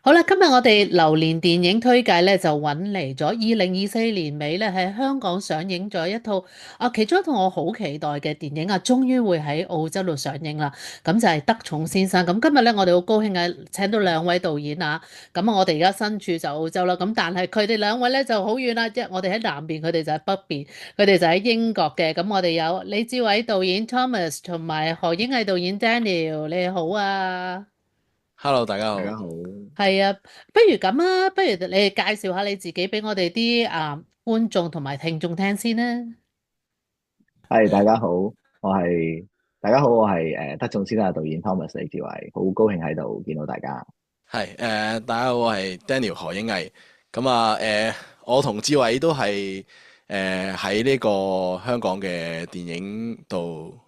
好啦，今日我哋流年電影推介咧就揾嚟咗2024年尾咧喺香港上映咗一套其中一套我好期待嘅電影啊，終於會喺澳洲度上映啦。咁就係德寵先生。咁今日咧我哋好高興啊，請到兩位導演啊。咁我哋而家身處就澳洲啦，咁但係佢哋兩位咧就好遠啦，即係我哋喺南邊，佢哋就喺北邊，佢哋就喺英國嘅。咁我哋有李志偉導演 Thomas 同埋何英毅導演 Daniel，你好啊。Hello，大家好。大家好。係啊，不如咁啊，不如你哋介紹下你自己俾我哋啲觀眾同埋聽眾聽先啦。係，大家好，我係德寵先生嘅導演 Thomas 李志偉，好高興喺度見到大家。係大家好，我係 Daniel 何英毅。咁啊，我同志偉都係喺呢個香港嘅電影度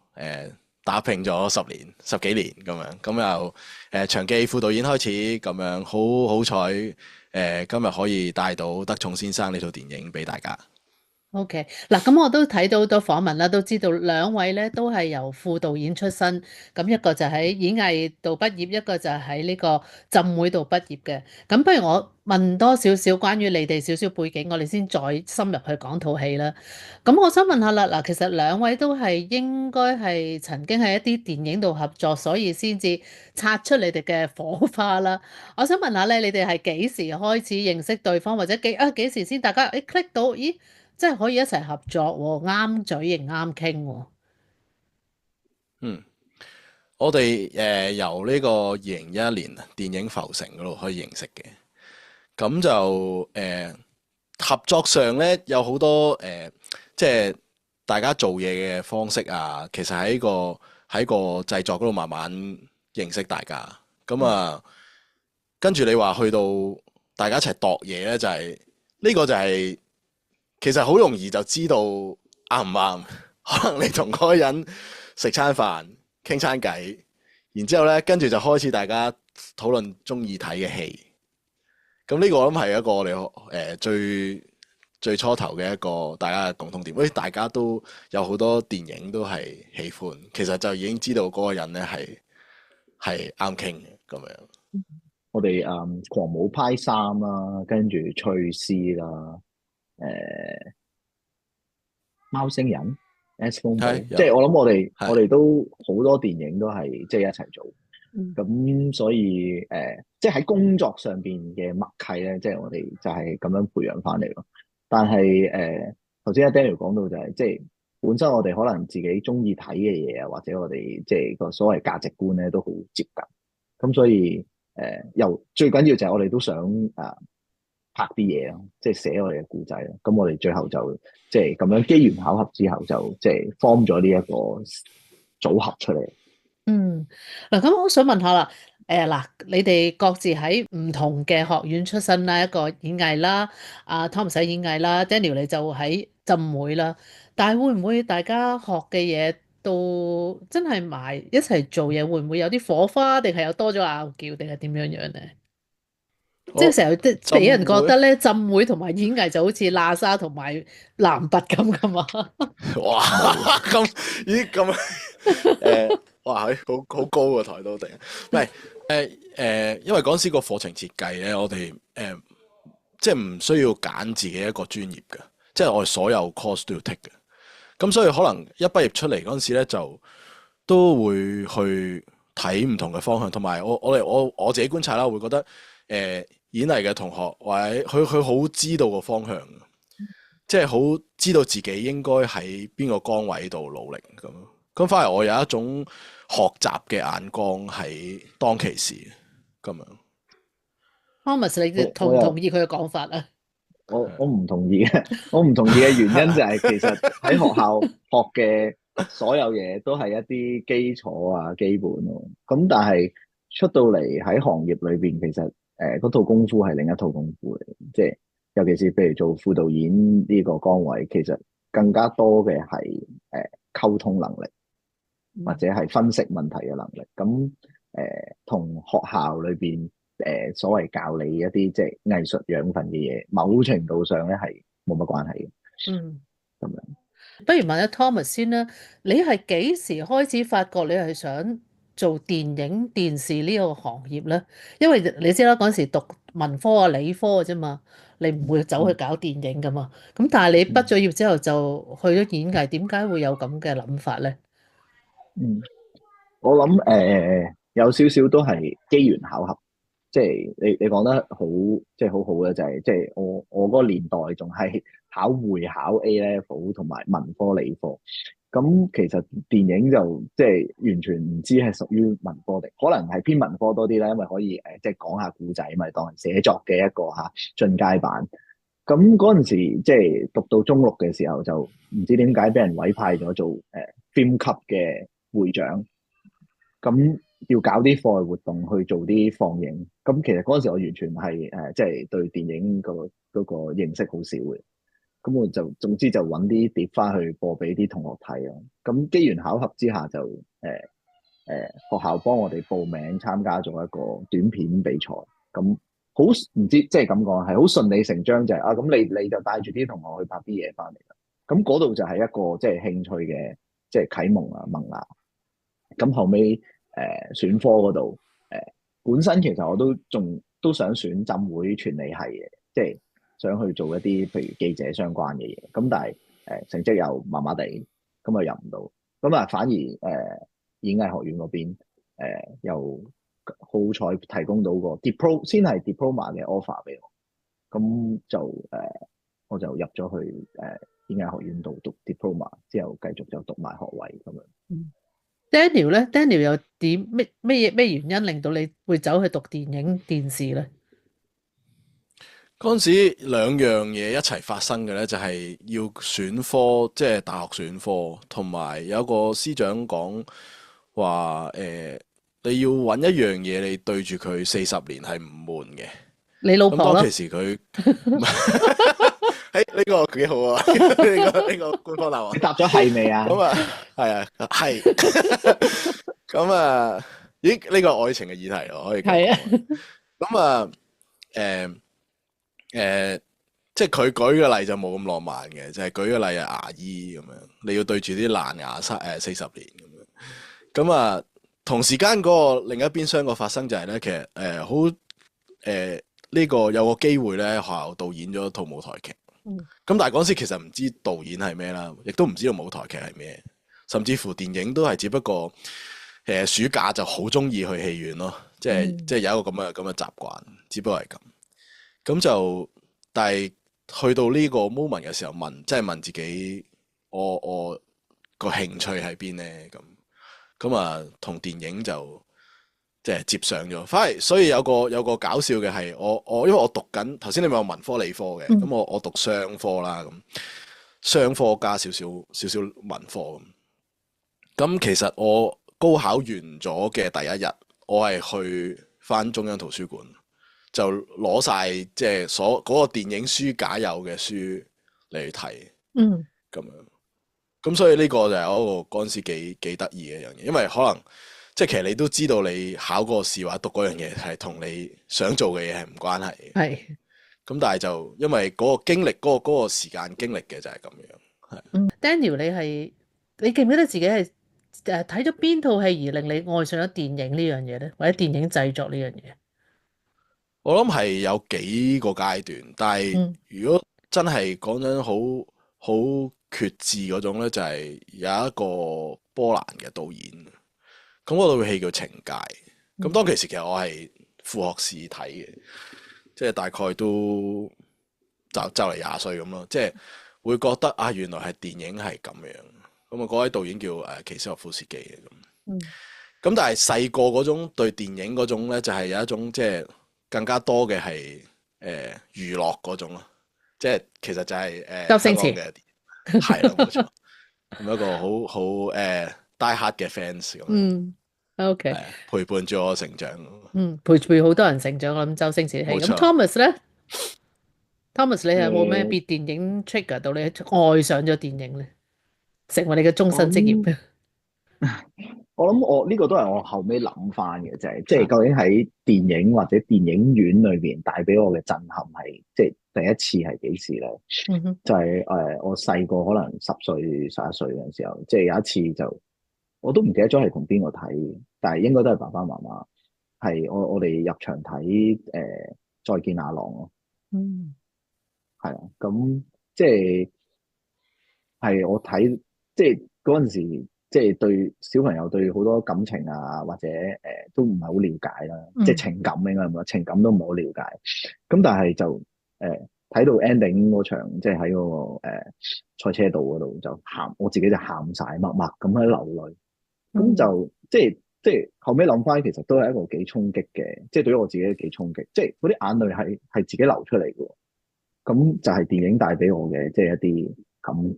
打拼咗十幾年咁樣。咁又長記副導演開始咁樣，好彩今日可以帶到德寵先生呢套電影俾大家。OK，嗱，咁我都睇到好多訪問啦，都知道兩位咧都係由副導演出身，咁一個就喺演藝度畢業，一個就喺呢個浸會度畢業嘅。咁不如我問多少少關於你哋少少背景，我哋先再深入去講套戲啦。咁我想問下啦，嗱，其實兩位都係應該係曾經喺一啲電影度合作，所以先至擦出你哋嘅火花啦。我想問下咧，你哋係幾時開始認識對方，或者幾時先大家click 到？咦，即係可以一齊合作喎，啱嘴型啱傾喎。嗯，我哋由呢個2011年電影浮城嗰度可以認識嘅。咁就合作上咧有好多即係大家做嘢嘅方式啊，其實喺個製作嗰度慢慢認識大家。咁啊，跟住你話去到大家一齊度嘢咧，就係呢個就係其實好容易就知道啱唔啱。可能你同嗰個人食餐飯傾餐偈，然之後咧跟住就開始大家討論中意睇嘅戲。咁呢個我諗係一個我哋最初頭嘅一個大家嘅共通點。大家都有好多電影都係喜歡，其實就已經知道嗰個人咧係啱傾嘅咁樣。我哋狂舞派三啦，跟住翠絲啦，誒、貓星人 S 風暴，係有即係我諗我哋係都好多電影都係即係一齊做。嗯咁所以即係喺工作上邊嘅默契咧，即係我哋就係咁樣培養翻嚟咯。但係頭先阿 Daniel 講到就係、即係本身我哋可能自己中意睇嘅嘢啊，或者我哋即係個所謂價值觀咧都好接近。咁所以又最緊要就係我哋都想拍啲嘢咯，即係寫我哋嘅故仔咯。咁我哋最後就即係咁樣機緣巧合之後就即係 form 咗呢一個組合出嚟。嗯，嗱，咁我想問下啦，嗱，你哋各自喺唔同嘅學院出身啦，一個演藝啦，Tom 使演藝啦，Daniel 你就喺浸會啦，但係會唔會大家學嘅嘢到真係埋一齊做嘢，會唔會有啲火花，定係有多咗拗撬，定係點樣樣咧？即係我成日即俾人浸會覺得咧，浸會同埋演藝就好似喇沙同埋南拔咁噶嘛。哇冇咁咦咁哇係好高個台都定，唔係因為嗰陣時個課程設計咧，我哋即係唔需要揀自己一個專業嘅，即係我哋所有 course 都要 take 嘅。咁所以可能一畢業出嚟嗰陣時咧，就都會去睇唔同嘅方向，同埋我自己觀察啦，會覺得演藝嘅同學或者佢好知道個方向，即係好知道自己應該喺邊個崗位度努力咁。咁反而我有一種學習嘅眼光喺當其時咁樣。Thomas，你哋同唔同我我又意佢嘅講法啊？我唔同意嘅，我唔同意嘅原因就係其實喺學校學嘅所有嘢都係一啲基礎啊基本咯。咁但係出到嚟喺行業裏邊，其實嗰套功夫係另一套功夫嚟。即係尤其是譬如做副導演呢個崗位，其實更加多嘅係溝通能力或者係分析問題嘅能力。咁同學校裏邊所謂教你一啲即係藝術養分嘅嘢，某程度上咧係冇乜關係嘅。嗯，咁樣不如問下 Thomas 先啦，你係幾時開始發覺你係想做電影電視呢個行業咧？因為你知啦，嗰陣時讀文科啊、理科嘅啫嘛，你唔會走去嗯搞電影噶嘛。咁但係你畢嗯咗業之後就去咗演藝，點解會有咁嘅諗法咧？嗯，我諗有少少都係機緣巧合。即係你講得好，即係好好嘅就係、即係我嗰個年代仲係考會考 A level 同埋文科理科。咁其實電影就即係完全唔知係屬於文科定，可能係偏文科多啲啦，因為可以即係講下故仔咪當係寫作嘅一個進階版。咁嗰陣時即係讀到中六嘅時候，就唔知點解俾人委派咗做film club 嘅會長。咁要搞啲課外活動去做啲放映。咁其實嗰陣時我完全係即係對電影嗰個認識好少嘅。咁我就總之就揾啲碟翻去播俾啲同學睇咯。咁機緣巧合之下就學校幫我哋報名參加咗一個短片比賽。咁好唔知即係咁講係好順理成章就係、咁你就帶住啲同學去拍啲嘢翻嚟啦。咁嗰度就係一個即係興趣嘅即係啟蒙啊萌芽。咁後尾選科嗰度本身其實我都想選浸會傳理系嘅，即係想去做一啲譬如記者相關嘅嘢。咁但係成績又麻麻地，咁啊入唔到。咁啊反而演藝學院嗰邊又好彩提供到個 先係 diploma 嘅 offer 俾我。咁就我就入咗去演藝學院度讀 diploma，之後繼續就讀埋學位咁樣。Daniel 咧，Daniel 又點咩原因令到你會走去讀電影電視咧？嗰陣時兩樣嘢一齊發生嘅咧，就係要選科，即係大學選科，同埋有個師長講話你要揾一樣嘢，你對住佢40年係唔悶嘅。你老婆咯咁當其？時佢，呢個幾好啊！呢個官方答案你。答咗係未啊？咁啊，係啊，係。咁啊，咦？呢個愛情嘅議題我可以係啊，咁啊，即係佢舉個例就冇咁浪漫嘅，就係舉個例係牙醫咁樣，你要對住啲爛牙40年咁樣。咁啊，同時間嗰個另一邊廂個發生就係咧，其實好呢個有個機會咧，學校導演咗套舞台劇。嗯咁但係嗰時其實唔知導演係咩啦，亦都唔知道舞台劇係咩，甚至乎電影都係只不過暑假就好中意去戲院咯，即係有一個咁嘅習慣，只不過係咁。咁就但係去到呢個 moment 嘅時候即係問自己，我個興趣喺邊咧？咁啊，同電影就即係接上咗，反而所以有個搞笑嘅係我因為我讀緊頭先你問我文科理科嘅，咁我讀商科啦，咁商科加少少文科咁。咁其實我高考完咗嘅第一日，我係去返中央圖書館，就攞晒即係嗰個電影書架有嘅書嚟睇，咁樣。咁所以呢個就係一個嗰陣時幾得意嘅一樣嘢，因為可能即係其實你都知道你考嗰個試或者讀嗰樣嘢係同你想做嘅嘢係唔關係嘅。係。咁但係就因為嗰個經歷嗰個時間經歷嘅就係咁樣。係。Daniel，你記唔記得自己係睇咗邊套戲而令你愛上咗電影呢樣嘢咧，或者電影製作呢樣嘢？我諗係有幾個階段，但係如果真係講真好決志嗰種咧，就係有一個波蘭嘅導演，咁嗰套戲叫《情界》。咁當其時其實我係副學士睇嘅，即係大概都就嚟20歲咁咯，即係會覺得啊，原來係電影係咁樣。咁啊，嗰位導演叫奇斯洛夫斯基嘅咁。咁但係細個嗰種對電影嗰種咧，就係有一種即係更加多嘅係娛樂嗰種咯，即係其實就係周星馳嘅。係啦，冇錯，咁一個好die hard 嘅 fans 咁。OK，陪伴住我成長。陪好多人成長，我諗周星馳嘅戲。咁 Thomas 咧，Thomas 你有冇咩別電影 trigger 到你愛上咗電影咧，成為你嘅終身職業？我諗我呢個都係我後尾諗翻嘅，即係究竟喺電影或者電影院裏邊帶俾我嘅震撼係，即係第一次係幾時咧？就係我細個可能10歲11歲嘅時候，即係有一次就我都唔記得咗係同邊個睇，但係應該都係爸爸媽媽。係我哋入場睇再見阿郎咯，嗯係啊，咁即係我睇即係嗰陣時，即係對小朋友對好多感情啊，或者都唔係好了解啦，即係嗯情感應該係咪情感都唔係好了解。咁但係就睇到 ending 嗰場，即係喺嗰個賽車道嗰度就喊，我自己就喊晒，默默咁喺流淚。咁嗯就即係後尾諗翻，其實都係一個幾衝擊嘅，即係對於我自己幾衝擊，即係嗰啲眼淚係自己流出嚟嘅喎。咁就係電影帶俾我嘅，即係一啲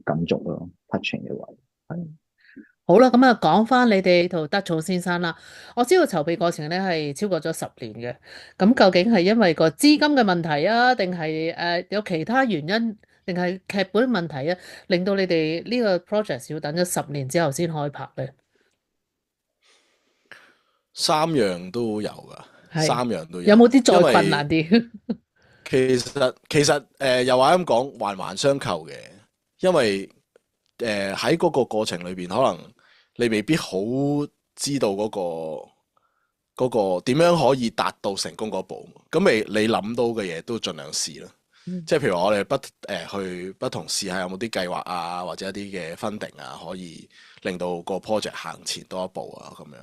感觸咯，touching 嘅位。係好啦，咁啊講翻你哋套德草先生啦。我知道籌備過程咧係超過咗10年嘅，咁究竟係因為個資金嘅問題啊，定係有其他原因，定係劇本問題啊，令到你哋呢個 project 要等咗10年之後先開拍咧？三樣都有噶，係三樣都有。有冇啲再因為困難啲？其實又話咁講，環環相扣嘅。因為喺嗰個過程裏邊，可能你未必好知道嗰個點樣可以達到成功嗰步。咁你諗到嘅嘢都盡量試啦。即係譬如我哋去不同試下有冇啲計劃啊，或者一啲嘅 funding 啊，可以令到個 project 行前多一步啊咁樣。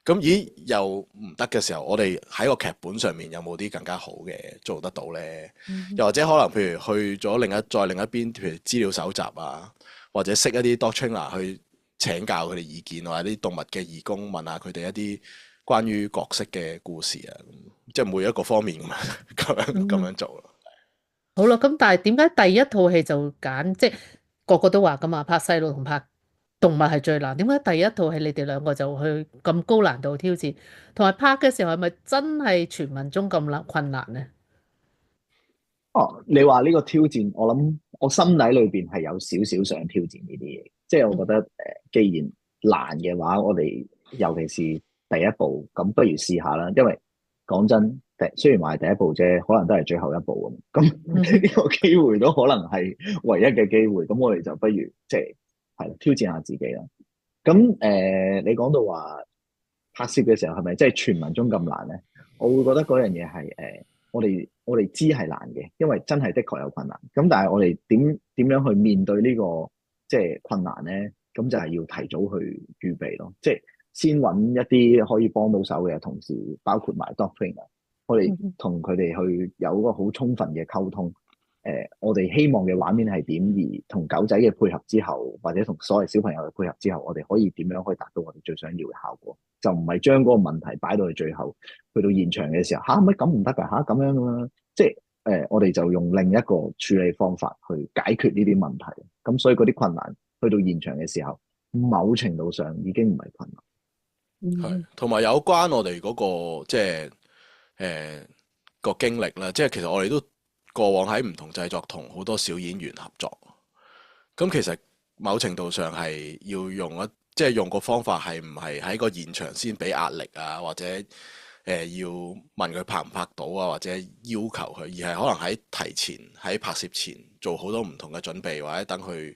咁咦又唔得嘅時候，我哋喺個劇本上面有冇啲更加好嘅做得到呢？又或者可能譬如去咗另一邊，譬如資料搜集啊，或者識一啲 dog trainer 去請教佢哋意見，或者啲動物嘅義工問下佢哋一啲關於角色嘅故事啊，即係每一個方面咁樣做咯。好啦，咁但係點解第一套戲就揀，即係個個都話噶嘛，拍細路同拍動物係最難。點解第一套戲你哋兩個就去咁高難度挑戰？同埋拍嘅時候係咪真係傳聞中咁困難呢？哦，你話呢個挑戰，我諗我心底裏邊係有少少想挑戰呢啲嘢，即係我覺得既然難嘅話，我哋尤其是第一步，咁不如試下啦。因為講真，雖然話係第一步啫，可能都係最後一步咁。咁呢個機會都可能係唯一嘅機會，咁我哋就不如即係挑戰下自己啦。咁你講到話拍攝嘅時候係咪即係傳聞中咁難咧？我會覺得嗰樣嘢係我哋知係難嘅，因為真係的確有困難。咁但係我哋點樣去面對呢個即係困難咧？咁就係要提早去預備咯，即係先揾一啲可以幫到手嘅同事，包括埋 dog trainer，我哋同佢哋去有一個好充分嘅溝通。我哋希望嘅畫面係點，而同狗仔嘅配合之後，或者同所謂小朋友嘅配合之後，我哋可以點樣可以達到我哋最想要嘅效果？就唔係將嗰個問題擺到去最後，去到現場嘅時候，乜咁唔得㗎？咁樣㗎嘛？即係我哋就用另一個處理方法去解決呢啲問題。咁所以嗰啲困難去到現場嘅時候，某程度上已經唔係困難。係，同埋有關我哋嗰個即係個經歷啦，即係其實我哋都過往喺唔同製作同好多小演員合作，咁其實某程度上係要即係用個方法係唔係喺個現場先俾壓力啊，或者要問佢拍唔拍到啊，或者要求佢，而係可能喺提前喺拍攝前做好多唔同嘅準備，或者等佢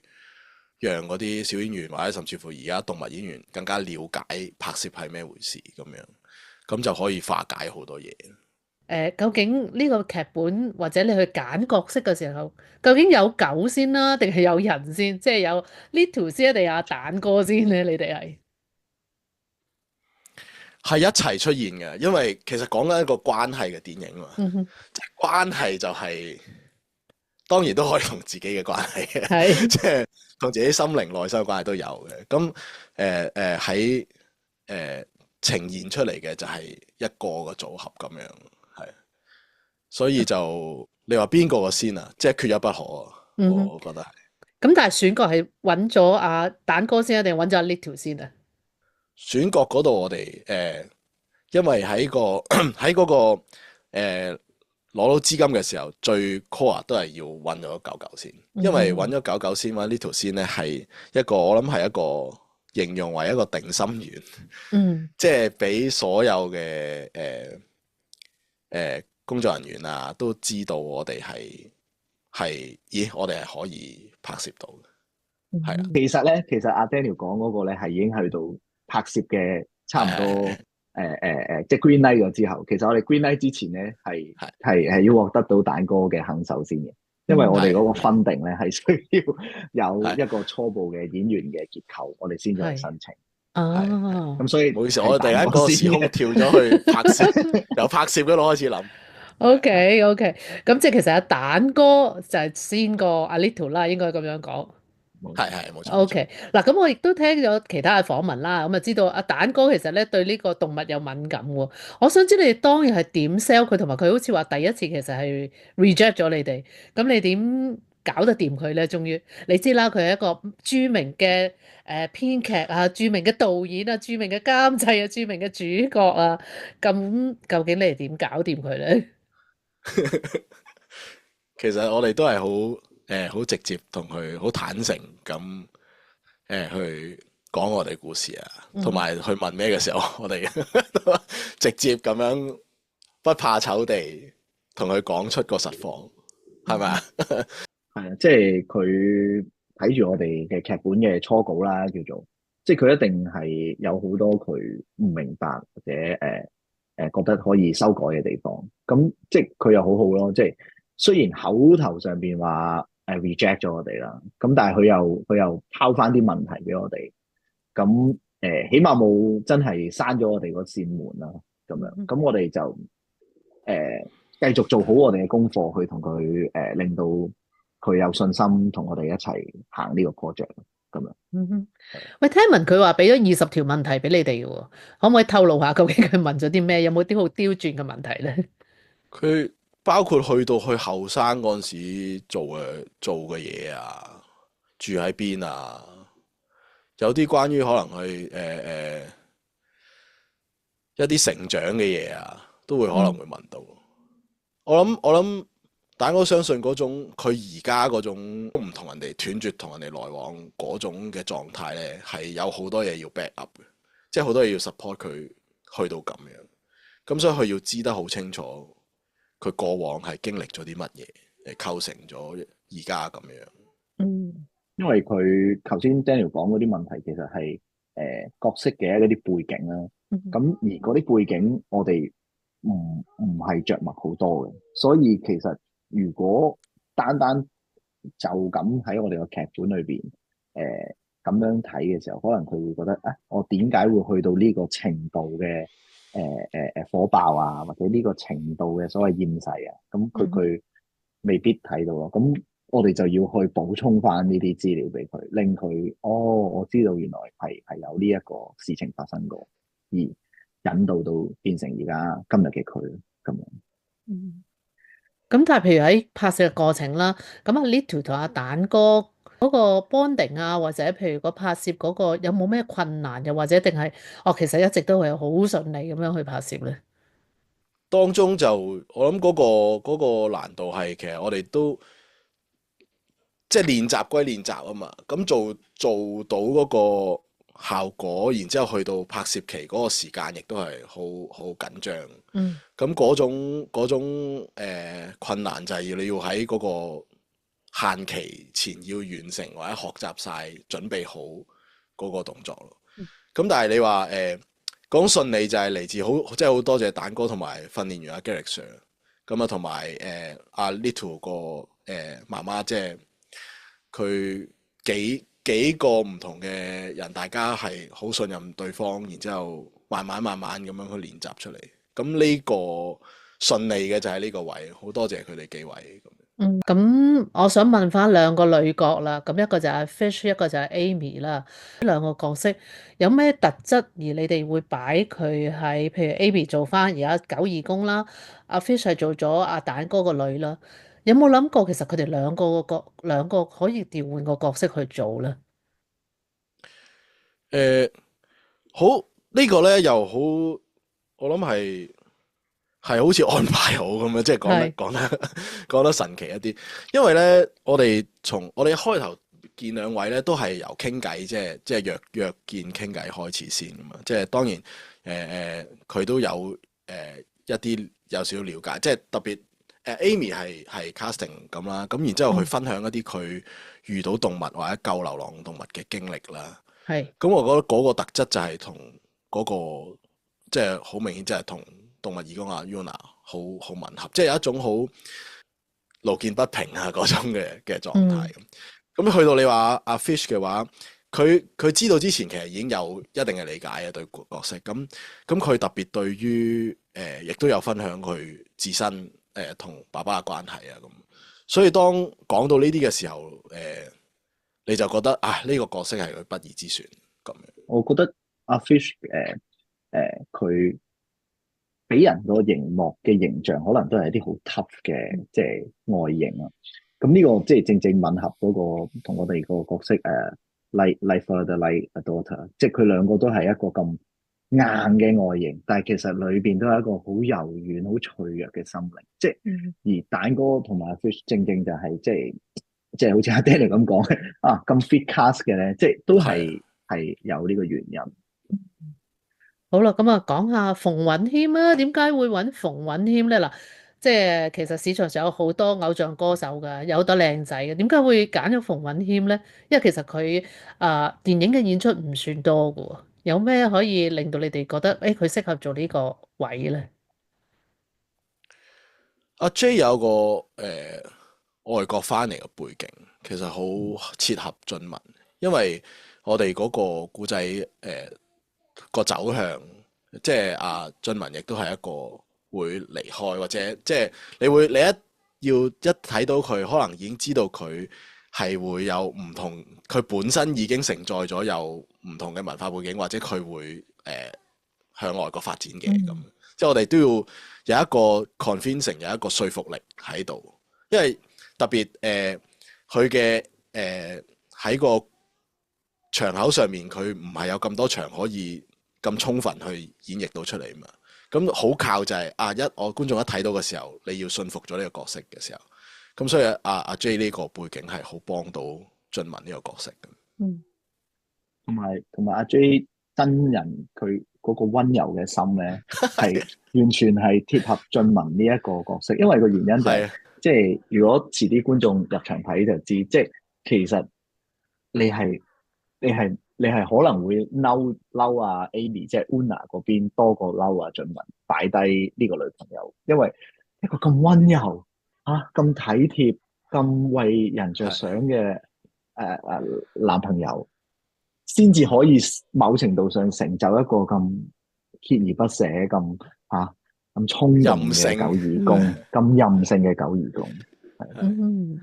讓嗰啲小演員或者甚至乎而家動物演員更加了解拍攝係咩回事咁樣，咁就可以化解好多嘢。究竟呢個劇本或者你去揀角色嘅時候，究竟有狗先啦，定係有人先？即係有呢條先定係阿蛋哥先咧？你哋係一齊出現嘅，因為其實講緊一個關係嘅電影嘛，即係關係就係當然都可以同自己嘅關係嘅，係即係同自己心靈內心嘅關係都有嘅。咁喺呈現出嚟嘅就係一個嘅組合咁樣，係，所以就你話邊個嘅先啊？即係缺一不可啊！我覺得係。咁但係選角係揾咗阿蛋哥先啊，定揾咗阿 Little 先啊？選角嗰度我哋因為喺喺嗰個攞到資金嘅時候，最 core 都係要揾咗狗狗先，因為揾咗狗狗先揾呢條線咧係我諗係一個形容為一個定心丸，即係俾所有嘅工作人員啊都知道我哋咦我哋係可以拍攝到嘅，係啊。其實阿 Daniel 講嗰個咧係已經去到拍攝嘅差唔多即係 green light 咗之後，其實我哋 green light 之前咧係要獲得到蛋哥嘅肯手先嘅，因為我哋嗰個分定咧係需要有一個初步嘅演員嘅結構，我哋先至去申請。啊，咁所以唔好意思，我突然間個時空跳咗去拍攝，由拍攝嗰度開始諗。OK，咁即係其實阿蛋哥就係先過阿 Little 啦，應該咁樣講。係冇錯。OK，嗱咁我亦都聽咗其他嘅訪問啦，咁啊知道阿蛋哥其實咧對呢個動物有敏感喎。我想知你哋當日係點 sell 佢，同埋佢好似話第一次其實係 reject 咗你哋，咁你點搞得掂佢咧？終於你知啦，佢係一個著名嘅編劇啊，著名嘅導演啊，著名嘅監製啊，著名嘅主角啊，咁究竟你哋點搞掂佢咧？其實我哋都係好直接同佢好坦誠咁去講我哋故事啊，同埋去問咩嘅時候，我哋直接咁樣不怕醜地同佢講出個實況，係咪啊？係啊，即係佢睇住我哋嘅劇本嘅初稿啦，叫做，即係佢一定係有好多佢唔明白或者覺得可以修改嘅地方。咁即係佢又好好咯，即係雖然口頭上邊話reject 咗我哋啦，咁但係佢又拋翻啲問題俾我哋。咁起碼冇真係閂咗我哋個扇門啦，咁樣。咁我哋就繼續做好我哋嘅功課，去同佢令到佢有信心同我哋一齊行呢個 project 咁樣。喂，聽聞佢話俾咗20條問題俾你哋嘅喎，可唔可以透露下究竟佢問咗啲咩？有冇啲好刁鑽嘅問題咧？佢包括去到去後生嗰陣時做嘅嘢啊，住喺邊啊，有啲關於可能係一啲成長嘅嘢啊，都會可能會問到。我諗蛋哥相信嗰種佢而家嗰種唔同人哋斷絕同人哋來往嗰種嘅狀態咧，係有好多嘢要 back up 嘅，即係好多嘢要 support 佢去到咁樣。咁所以佢要知得好清楚，佢過往係經歷咗啲乜嘢，嚟構成咗而家咁樣。因為佢頭先 Daniel 講嗰啲問題，其實係角色嘅一啲背景啦。咁而嗰啲背景，我哋唔係着墨好多嘅，所以其實如果單就咁喺我哋個劇本裏邊咁樣睇嘅時候，可能佢會覺得啊，我點解會去到呢個程度嘅火爆啊，或者呢個程度嘅所謂厭世啊？咁佢未必睇到咯。咁我哋就要去補充翻呢啲資料俾佢，令佢我知道原來係有呢一個事情發生過，而引導到變成而家今日嘅佢咁樣。咁但係譬如喺拍攝嘅過程啦，咁阿 Little 同阿蛋哥嗰個 bonding 啊，或者譬如個拍攝嗰個有冇咩困難，又或者定係其實一直都係好順利咁樣去拍攝咧？當中就我諗嗰個難度係其實我哋都即係練習歸練習啊嘛，咁做到嗰個效果，然之後去到拍攝期嗰個時間，亦都係好緊張。咁嗰種困難就係你要喺嗰個限期前要完成或者學習晒、準備好嗰個動作咯。咁但係你話講順利就係嚟自即係好多謝蛋哥同埋訓練員阿 Garrick Sir， 咁啊同埋阿 Little 個媽媽，即係佢幾個唔同嘅人，大家係好信任對方，然之後慢慢咁樣去練習出嚟。咁呢個順利嘅就係呢個位，好多謝佢哋幾位咁。咁我想問翻兩個女角啦，咁一個就係 Fish， 一個就係 Amy 啦。呢兩個角色有咩特質而你哋會擺佢喺，譬如 Amy 做翻而家九二公啦，阿 Fish 係做咗阿蛋哥個女啦。有冇諗過其實佢哋兩個可以調換個角色去做咧？好呢個咧又好，我諗係好似安排好咁樣，即係講得神奇一啲。因為咧，我哋一開頭見兩位咧，都係由傾偈，即係約見傾偈開始先咁嘛。即係當然佢都有一啲有少少了解，即係特別Amy 係 casting 咁啦，咁然之後去分享一啲佢遇到動物或者救流浪動物嘅經歷啦。咁我覺得嗰個特質就係同嗰個即係好明顯，即係同動物義工阿 Yuna 好吻合，即係有一種好路見不平啊嗰種嘅狀態咁。咁去到你話阿 Fish 嘅話，佢知道之前其實已經有一定嘅理解嘅對角色，咁佢特別對於亦都有分享佢自身同爸爸嘅關係啊咁。所以當講到呢啲嘅時候，你就覺得呢個角色係佢不二之選咁樣。我覺得阿 Fish 佢俾人個熒幕嘅形象，可能都係一啲好 tough 嘅即係外形啊。咁呢個即係正正吻合嗰個同我哋個角色like father like a daughter，即係佢兩個都係一個咁硬嘅外形，但係其實裏邊都係一個好柔軟、好脆弱嘅心靈。即係而蛋哥同埋 Fish 正正就係即係好似阿 Danny 咁講咁 fit cast 嘅咧，即係都係有呢個原因。好啦，咁啊講下馮允謙啊，點解會揾馮允謙咧？嗱，即係其實市場上有好多偶像歌手㗎，有好多靚仔嘅，點解會揀咗馮允謙咧？因為其實佢電影嘅演出唔算多㗎喎，有咩可以令到你哋覺得佢適合做呢個位咧？阿 J 有個外國翻嚟嘅背景，其實好切合俊文，因為我哋嗰個故仔個走向，即係俊文亦都係一個會離開，或者即係你一睇到佢，可能已經知道佢係會有唔同，佢本身已經承載咗有唔同嘅文化背景，或者佢會向外國發展嘅咁。即係我哋都要有一個 convincing， 有一個說服力喺度，因為特別佢嘅喺個場口上面，佢唔係有咁多場可以咁充分去演繹到出嚟嘛。咁好靠就係我觀眾一睇到嘅時候，你要信服咗呢個角色嘅時候，咁所以阿 J 呢個背景係好幫到俊文呢個角色嘅。同埋阿 J 真人佢嗰個溫柔嘅心咧，係完全係貼合俊文呢一個角色。因為個原因就係即係如果遲啲觀眾入場睇就知，即係其實你係可能會嬲啊 Amy 即係 Una 嗰邊多過嬲啊俊文擺低呢個女朋友，因為一個咁溫柔咁體貼、咁為人着想嘅男朋友，先至可以某程度上成就一個咁鍥而不捨、咁衝動嘅狗義工，咁任性嘅狗義工。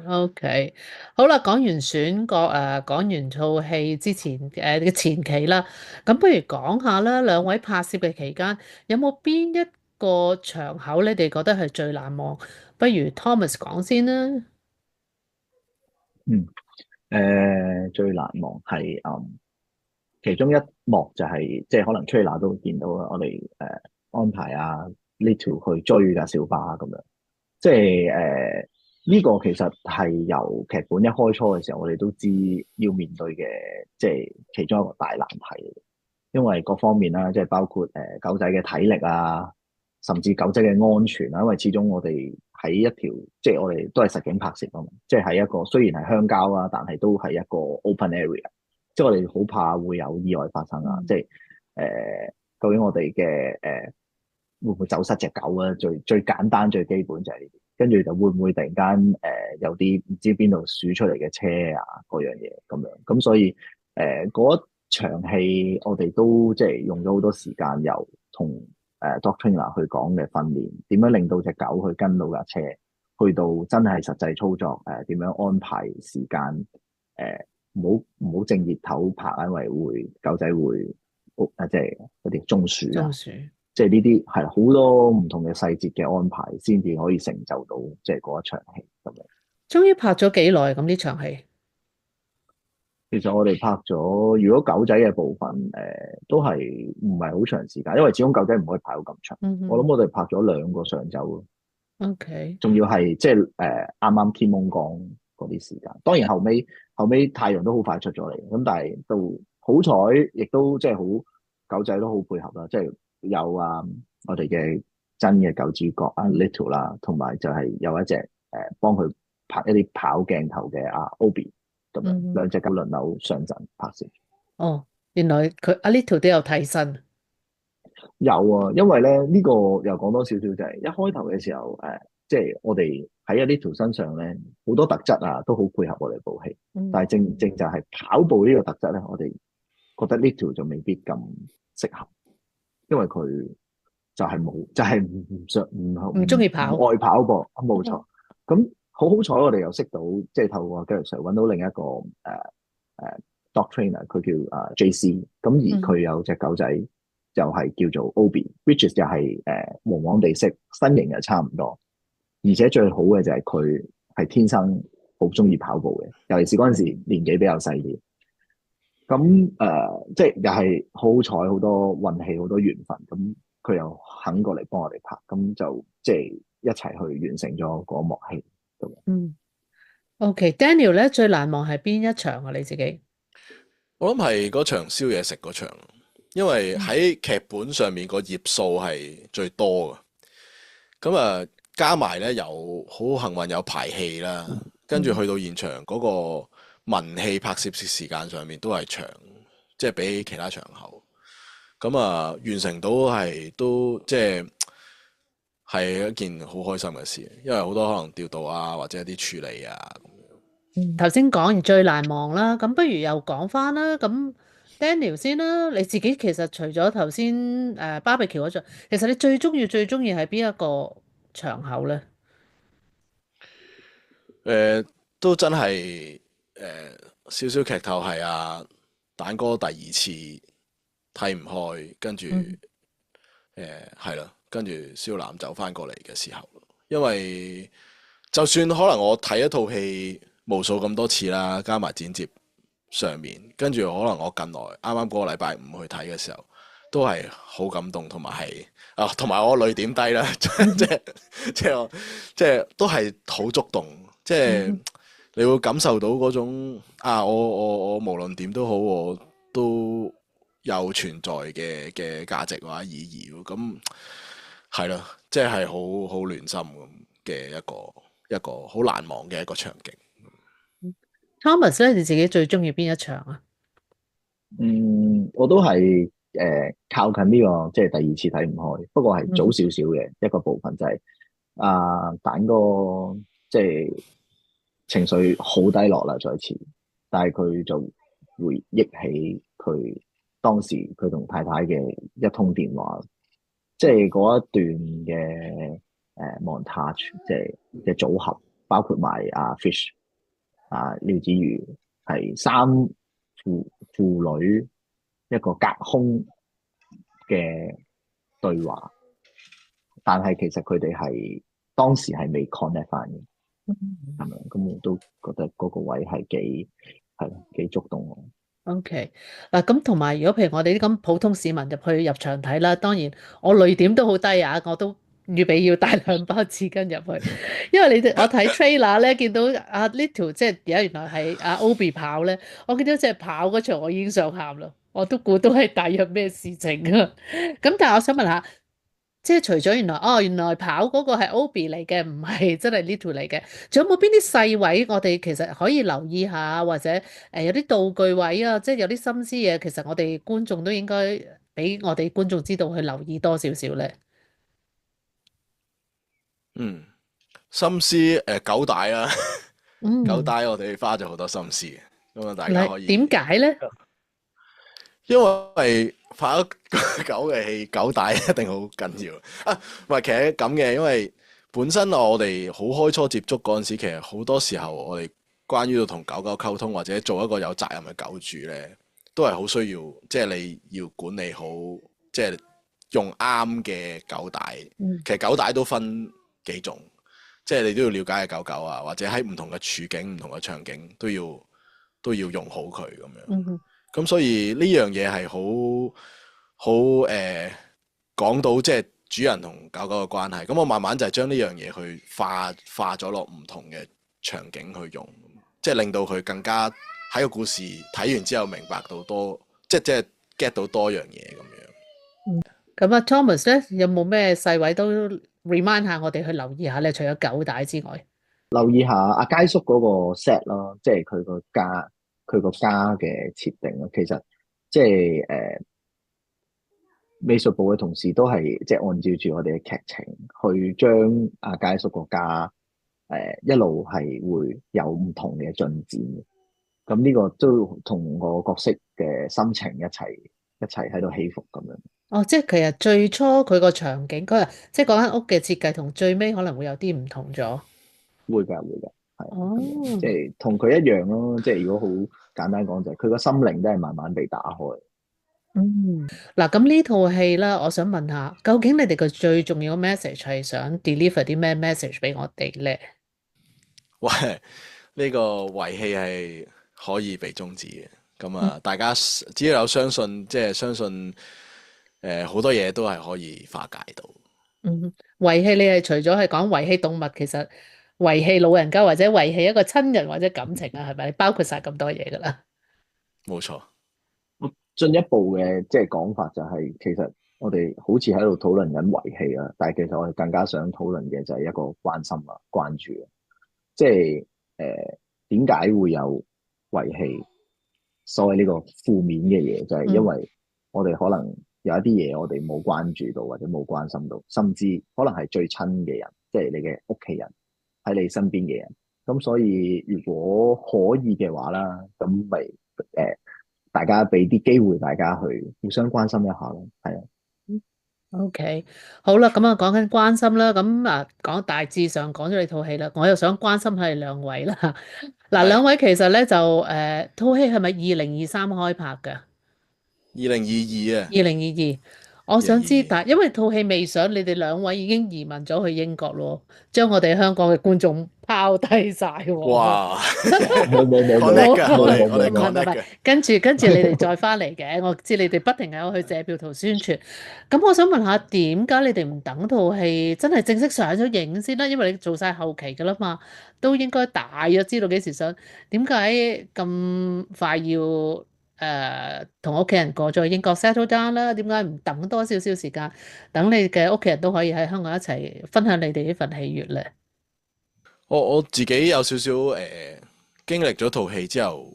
OK， 好啦，講完選角講完套戲之前嘅前期啦，咁不如講下啦，兩位拍攝嘅期間有冇邊一個場口你哋覺得係最難忘？不如 Thomas 講先啦。最難忘係其中一幕就係即係可能 trailer 都會見到啦，我哋安排Little 去追架小巴咁樣，即係呢個其實係由劇本一開初嘅時候，我哋都知要面對嘅，即係其中一個大難題。因為各方面啦，即係包括狗仔嘅體力啊，甚至狗仔嘅安全啊。因為始終我哋喺一條，即係我哋都係實景拍攝啊嘛，即係喺一個雖然係鄉郊啊，但係都係一個 open area。即係我哋好怕會有意外發生啊！即係究竟我哋嘅會唔會走失隻狗啊？最簡單最基本就係呢啲，跟住就會唔會突然間有啲唔知邊度鼠出嚟嘅車啊嗰樣嘢咁樣，咁所以嗰場戲我哋都即係用咗好多時間，由同dog trainer 去講嘅訓練，點樣令到隻狗去跟到架車，去到真係實際操作點樣安排時間唔好正熱頭拍，因為狗仔會即係嗰啲中暑啊，即係呢啲係好多唔同嘅細節嘅安排，先至可以成就到即係嗰一場戲咁樣。終於拍咗幾耐咁呢場戲？其實我哋拍咗，如果狗仔嘅部分都係唔係好長時間，因為始終狗仔唔可以拍到咁長。我諗我哋拍咗2個上晝咯。OK， 仲要係即係啱啱天蒙光嗰啲時間。當然後尾太陽都好快出咗嚟，咁但係都好彩，亦都即係好狗仔都好配合啦，即係有我哋嘅真嘅狗主角Little 啦，同埋就係有一隻幫佢拍一啲跑鏡頭嘅Obi。咁樣2隻狗輪流上陣拍攝。哦，原來佢Little 都有替身。有啊，因為咧呢個又講多少少就係一開頭嘅時候，即係我哋喺一啲條身上咧，好多特質啊都好配合我哋部戲，但係正就係跑步呢個特質咧，我哋覺得呢條就未必咁適合，因為佢就係冇，就係唔想唔中意唔跑。愛跑步，冇錯。咁好彩我哋又識到，即係透過肌肉上揾到另一個dog trainer，佢叫JC，咁而佢有隻狗仔就係叫做 Obi，which is 就係黃黃地色，身形又差唔多，而且最好嘅就係佢係天生好中意跑步嘅，尤其是嗰陣時年紀比較細啲。咁即係又係好彩，好多運氣，好多緣分。咁佢又肯過嚟幫我哋拍，咁就即係一齊去完成咗嗰幕戲。OK，Daniel 咧最難忘係邊一場啊？你自己？我諗係嗰場燒嘢食嗰場，因為喺劇本上面個頁數係最多嘅，咁啊加埋咧有好幸運有排戲啦，跟住去到現場嗰個文戲拍攝時間上面都係長，即係比其他場後，咁啊完成到都即係一件好開心嘅事，因為好多可能調度啊或者一啲處理啊。頭先講完最難忘啦，咁不如又講翻啦。咁 Daniel 先啦，你自己其實除咗頭先barbecue 嗰場，其實你最中意係邊一個場口咧？都真係少少劇透係蛋哥第二次睇唔開，跟住係啦，跟住蕭楠走翻過嚟嘅時候，因為就算可能我睇一套戲無數咁多次啦，加埋剪接上面，跟住可能我近來啱啱嗰個禮拜五去睇嘅時候，都係好感動，同埋同埋我淚點低啦，即係都係好觸動，即係你會感受到嗰種我無論點都好，我都有存在嘅價值或者意義，咁係咯，即係好暖心咁嘅一個好難忘嘅一個場景。Thomas 咧，你自己最中意邊一場啊？我都係靠近呢個即係第二次睇唔開，不過係早少少嘅一個部分就係蛋哥即係情緒好低落啦，再次，但係佢就回憶起佢當時佢同太太嘅一通電話，即係嗰一段嘅montage，即係嘅組合，包括埋Fish 廖子妤係三父女一個隔空嘅對話，但係其實佢哋係當時係未 connect 翻嘅，係咪？咁我都覺得嗰個位係幾觸動我。OK，嗱咁同埋，如果譬如我哋啲咁普通市民入場睇啦，當然我淚點都好低啊，我都預備要帶2包紙巾入去，因為我睇 trailer 咧，見到呢條即係而家原來係Obi 跑咧，我見到隻跑嗰場我已經想喊啦，我都估到係大約咩事情啊，咁但係我想問下。即係除咗原來跑嗰個係 Obi 嚟嘅，唔係真係 Little 嚟嘅。仲有冇邊啲細位我哋其實可以留意下，或者有啲道具位啊，即係有啲心思嘢，其實我哋觀眾都應該俾我哋觀眾知道去留意多少少咧。心思狗帶啦，狗嗯，帶我哋花咗好多心思嘅，咁啊大家可以點解咧？因為拍咗狗嘅戲，狗帶一定好緊要啊！唔係，其實咁嘅，因為本身我哋好開初接觸嗰陣時，其實好多時候我哋關於到同狗狗溝通或者做一個有責任嘅狗主咧，都係好需要，即係你要管理好，即係用啱嘅狗帶。其實狗帶都分幾種，即係你都要了解嘅狗狗啊，或者喺唔同嘅處境、唔同嘅場景都要用好佢咁樣。咁所以呢樣嘢係好講到即係主人同狗狗嘅關係。咁我慢慢就係將呢樣嘢去化咗落唔同嘅場景去用，即係令到佢更加喺個故事睇完之後明白到多，即係 get 到多樣嘢咁樣。咁Thomas 咧有冇咩細位都 remind 下我哋去留意下咧？除咗狗帶之外，留意下阿佳叔嗰個 set 咯，即係佢個家嘅設定咯。其實即係美術部嘅同事都係即係按照住我哋嘅劇情去將阿佳叔個家一路係會有唔同嘅進展嘅。咁呢個都同我角色嘅心情一齊喺度起伏咁樣。哦，即係其實最初佢個場景，佢話即係嗰間屋嘅設計同最尾可能會有啲唔同咗。會㗎會㗎，係咁樣，即哦，係同佢一樣咯。即係如果好簡單講就係佢個心靈都係慢慢被打開。嗯，嗱，咁呢套戲啦，我想問下，究竟你哋個最重要嘅 message 係想 deliver 啲咩 message 俾我哋咧？喂，呢個遺棄係可以被終止嘅。咁嗯啊，大家只要有相信，即係相信好多嘢都係可以化解到。嗯，遺棄你係除咗係講遺棄動物，其實遺棄老人家或者遺棄一個親人或者感情啊，係咪包括晒咁多嘢噶啦？冇錯。進一步嘅即係講法就係、其實我哋好似喺度討論緊遺棄啦，但係其實我哋更加想討論嘅就係一個關心啊、關注啊。即係點解會有遺棄？所謂呢個負面嘅嘢，就係因嗯為我哋可能有一啲嘢我哋冇關注到或者冇關心到，甚至可能係最親嘅人，即係你嘅屋企人喺你身邊嘅人。咁所以如果可以嘅話啦，咁咪大家俾啲機會大家去互相關心一下咯，係啊。，OK，好啦，咁啊講緊關心啦，咁啊講大致上講咗你套戲啦，我又想關心下你兩位啦。嗱，係兩位其實咧就套戲係咪2023開拍㗎？2022啊，2022，我想知，二零二二。但因為套戲未上，你哋兩位已經移民咗去英國咯，將我哋香港嘅觀眾拋低晒喎。哇冇冇冇冇，connect 㗎，我冇哋我哋唔係唔係 冇冇冇冇。唔 connect 係，嘅。跟住你哋再翻嚟嘅，我知你哋不停有去借票同宣傳。咁我想問下，點解你哋唔等套戲真係正式上咗映先啦？因為你做晒後期噶啦嘛，都應該大約知道幾時上。點解咁快要同屋企人過咗去英國 settle down 啦？點解唔等多少少時間，等你嘅屋企人都可以喺香港一齊分享你哋呢份喜悅咧？我自己有少少經歷咗套戲之後，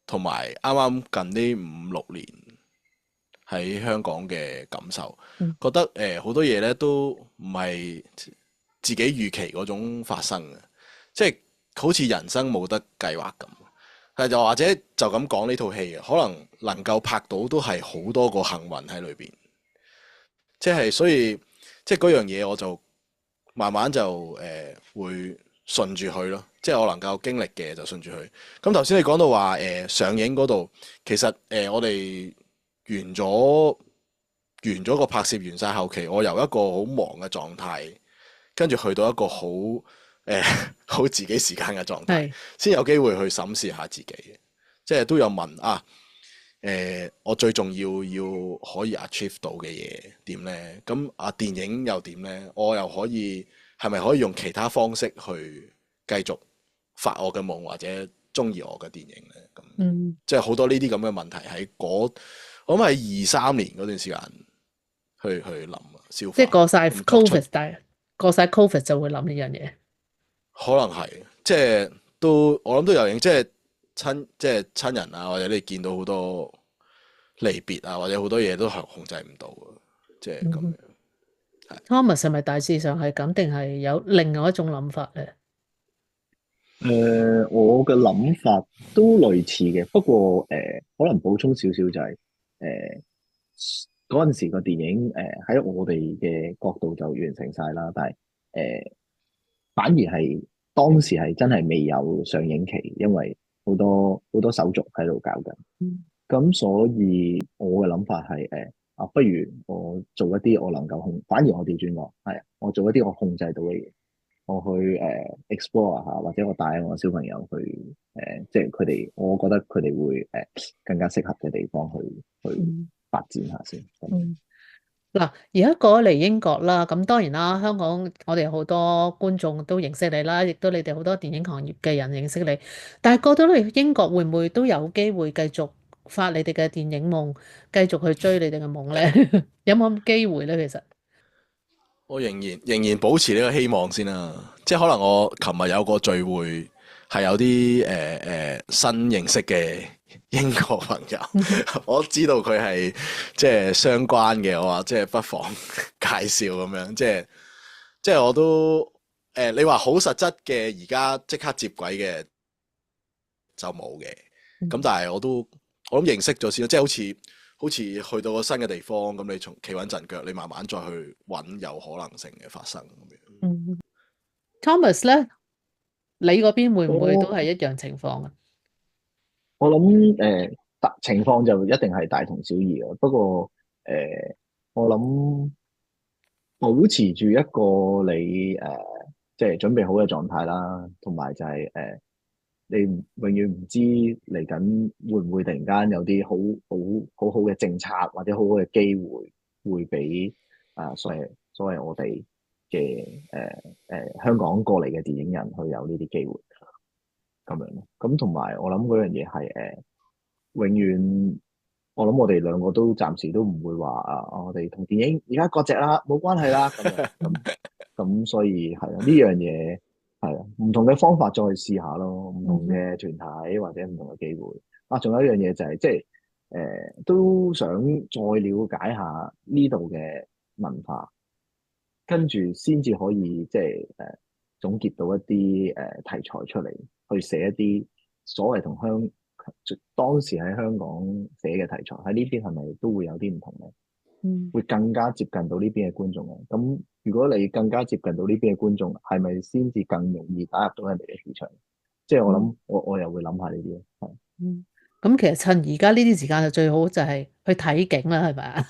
同埋啱啱近呢5、6年喺香港嘅感受，嗯覺得好多嘢咧都唔係自己預期嗰種發生嘅，即係好似人生冇得計劃咁。係就或者就咁講呢套戲，可能夠拍到都係好多個幸運喺裏邊，即係所以即係嗰樣嘢我就慢慢就會順住佢咯，即係我能夠經歷嘅就順住佢。咁頭先你講到話上映嗰度，其實我哋完咗個拍攝完晒後期，我由一個好忙嘅狀態，跟住去到一個好好自己時間嘅狀態，係先有機會去審視下自己嘅，即係都有問啊我最重要可以 achieve 到嘅嘢點呢？咁啊電影又點呢？我又係咪可以用其他方式去繼續發我嘅夢或者中意我嘅電影呢？咁嗯。即係好多呢啲咁嘅問題喺我諗喺23年嗰段時間去諗啊消化，即係過晒咁作出 Covid，但係過晒 Covid 就會諗呢樣嘢。可能係即係我諗都有影，即係親人啊，或者你見到好多離別啊，或者好多嘢都係控制唔到嘅，即係咁樣。Thomas 係咪大致上係咁，定係有另外一種諗法咧？我嘅諗法都類似嘅，不過可能補充少少就係嗰陣時個電影喺我哋嘅角度就完成晒啦，但係反而係當時係真係未有上映期，因為好多好多手續喺度搞緊。嗯咁所以我嘅諗法係不如我做一啲我能夠反而我調轉我做一啲我控制到嘅嘢，我去explore 下，或者我帶我小朋友去即係佢哋，我覺得佢哋會更加適合嘅地方去嗯發展下先。嗯。嗱，而家過咗嚟英國啦，咁當然啦，香港我哋好多觀眾都認識你啦，亦都你哋好多電影行業嘅人認識你。但係過到嚟英國，會唔會都有機會繼續發你哋嘅電影夢，繼續去追你哋嘅夢咧？有冇咁機會咧？其實，我仍然保持呢個希望先啦，即係可能我琴日有個聚會係有啲新認識嘅英國朋友，我知道佢係即係相關嘅，我話即係不妨介紹咁樣，即係我都你話好實質嘅而家即刻接軌嘅就冇嘅，咁但係我諗認識咗先，即係好似去到個新嘅地方，咁你從企穩陣腳，你慢慢再去揾有可能性嘅發生咁樣。Thomas 咧，你嗰邊會唔會都我係一樣情況啊？我諗情況就一定係大同小異嘅，不過我諗保持住一個你即係準備好嘅狀態啦，同埋就係你永遠唔知嚟緊會唔會突然間有啲好好嘅政策或者好好嘅機會會俾所謂我哋嘅香港過嚟嘅電影人去有呢啲機會咁樣咯。咁同埋我諗嗰樣嘢係永遠，我諗我哋兩個都暫時都唔會話我哋同電影而家割席啦，冇關係啦咁樣咁，所以係啊，呢樣嘢係啊，唔同嘅方法再試下咯，唔同嘅團體或者唔同嘅機會啊。仲有一樣嘢就係即係都想再了解下呢度嘅文化，跟住先至可以即係總結到一啲題材出嚟，去寫一啲所謂同當時喺香港寫嘅題材，喺呢邊係咪都會有啲唔同咧？會更加接近到呢邊嘅觀眾嘅。咁如果你更加接近到呢邊嘅觀眾，係咪先至更容易打入到人哋嘅市場？即係我諗，我又會諗下呢啲咯。係。咁其實趁而家呢啲時間就最好就係去睇景啦，係咪啊？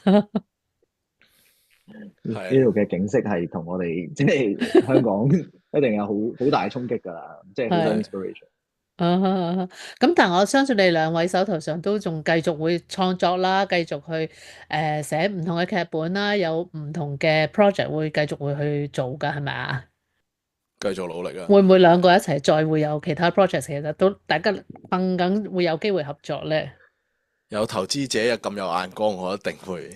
呢度嘅景色係同我哋即係香港一定有好大衝擊㗎啦，即係好多 inspiration。咁但係我相信你兩位手頭上都仲繼續會創作啦，繼續去寫唔同嘅劇本啦，有唔同嘅 project 會繼續會去做㗎，係咪啊？繼續努力啊！會唔會兩個一齊再會有其他 project？其實都大家掹緊會有機會合作咧。有投資者又咁有眼光，我一定會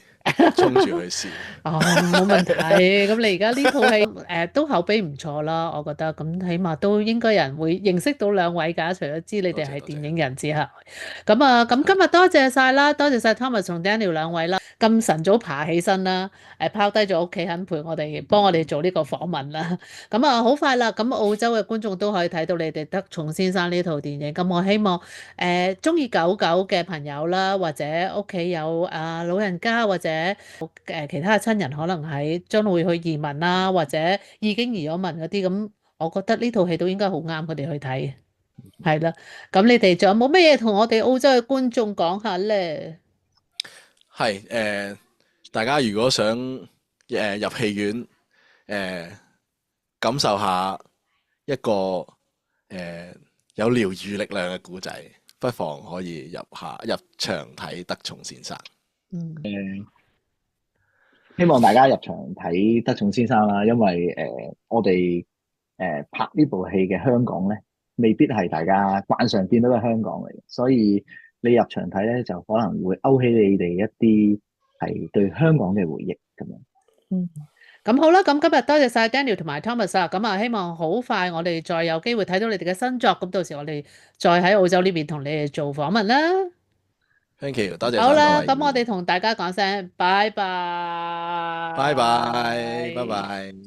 衝住去試。冇問題。咁你而家呢套戲都口碑唔錯啦，我覺得咁起碼都應該有人會認識到兩位㗎，除咗知你哋係電影人之後。咁今日多謝晒啦，多謝晒 Thomas 同 Daniel 兩位啦，咁晨早爬起身啦，拋低咗屋企肯陪我哋，幫我哋做呢個訪問啦。好快啦，咁澳洲嘅觀眾都可以睇到你哋德松先生呢套電影。咁我希望中意狗狗嘅朋友啦，或者屋企有老人家或者其他嘅親人，可能喺將會去移民啦，或者已經移咗民嗰啲，咁我覺得呢套戲都應該好啱佢哋去睇。係啦，咁你哋仲有冇乜嘢同我哋澳洲嘅觀眾講下咧？係大家如果想入戲院感受下一個有療愈力量嘅故仔，不妨可以入場睇德松先生。希望大家入場睇德松先生啦，因為我哋拍呢部戲嘅香港咧，未必係大家慣常見到嘅香港嚟嘅，所以你入場睇咧就可能會勾起你哋一啲係對香港嘅回憶咁樣。咁好啦，咁今日多謝晒 Daniel 同埋 Thomas 啊，咁希望好快我哋再有機會睇到你哋嘅新作，咁到時我哋再喺澳洲呢邊同你哋做訪問啦。Thank you，多謝晒好啦，各位。咁我哋同大家講聲拜拜。拜拜，拜拜。